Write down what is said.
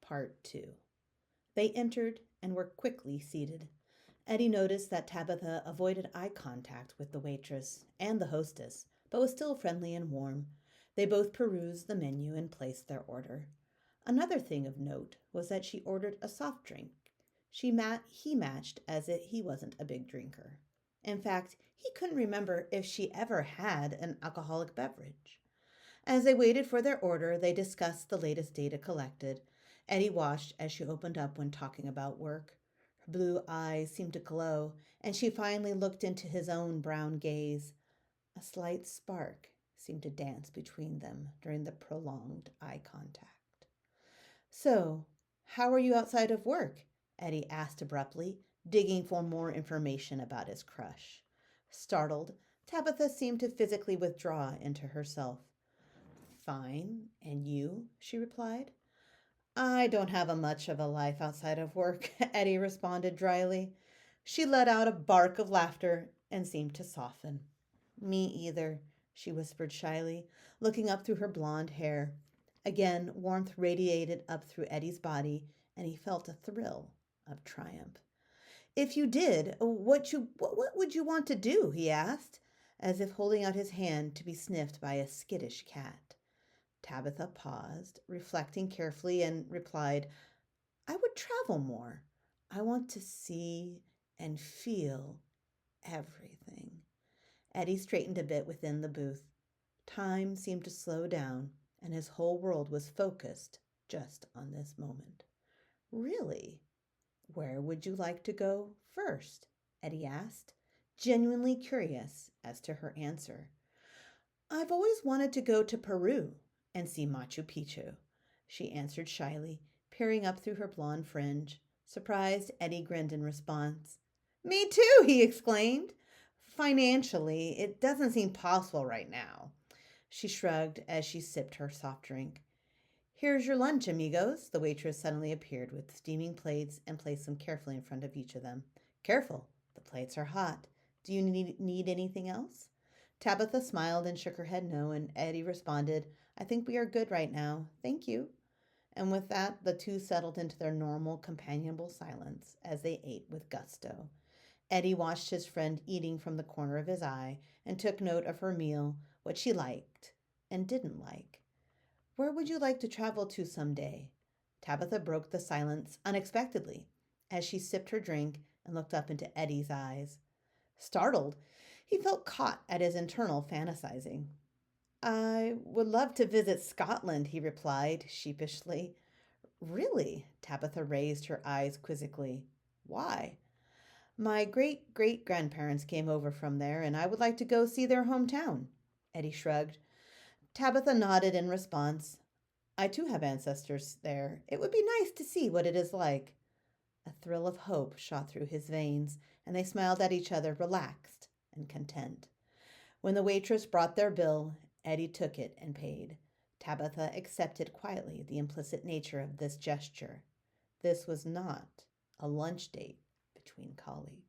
Part 2. They entered and were quickly seated. Eddie noticed that Tabitha avoided eye contact with the waitress and the hostess, but was still friendly and warm. They both perused the menu and placed their order. Another thing of note was that she ordered a soft drink. He matched he wasn't a big drinker. In fact, he couldn't remember if she ever had an alcoholic beverage. As they waited for their order, they discussed the latest data collected. Eddie watched as she opened up when talking about work. Her blue eyes seemed to glow, and she finally looked into his own brown gaze. A slight spark seemed to dance between them during the prolonged eye contact. "So, how are you outside of work?" Eddie asked abruptly, digging for more information about his crush. Startled, Tabitha seemed to physically withdraw into herself. "Fine, and you?" she replied. "I don't have much of a life outside of work," Eddie responded dryly. She let out a bark of laughter and seemed to soften. "Me either," she whispered shyly, looking up through her blonde hair. Again, warmth radiated up through Eddie's body, and he felt a thrill of triumph. "If you did, what would you want to do?" he asked, as if holding out his hand to be sniffed by a skittish cat. Tabitha paused, reflecting carefully, and replied, "I would travel more. I want to see and feel everything." Eddie straightened a bit within the booth. Time seemed to slow down, and his whole world was focused just on this moment. "Really? Where would you like to go first?" Eddie asked, genuinely curious as to her answer. "I've always wanted to go to Peru and see Machu Picchu," she answered shyly, peering up through her blonde fringe. Surprised, Eddie grinned in response. "Me too," he exclaimed. "Financially, it doesn't seem possible right now." She shrugged as she sipped her soft drink. "Here's your lunch, amigos." The waitress suddenly appeared with steaming plates and placed them carefully in front of each of them. "Careful, the plates are hot. Do you need anything else?" Tabitha smiled and shook her head no, and Eddie responded, "I think we are good right now. Thank you." And with that, the two settled into their normal, companionable silence as they ate with gusto. Eddie watched his friend eating from the corner of his eye and took note of her meal, what she liked and didn't like. "Where would you like to travel to someday?" Tabitha broke the silence unexpectedly as she sipped her drink and looked up into Eddie's eyes. Startled, he felt caught at his internal fantasizing. "I would love to visit Scotland," he replied sheepishly. "Really?" Tabitha raised her eyes quizzically. "Why?" "My great-great-grandparents came over from there, and I would like to go see their hometown." Eddie shrugged. Tabitha nodded in response. "I too have ancestors there. It would be nice to see what it is like." A thrill of hope shot through his veins, and they smiled at each other, relaxed and content. When the waitress brought their bill, Eddie took it and paid. Tabitha accepted quietly the implicit nature of this gesture. This was not a lunch date between colleagues.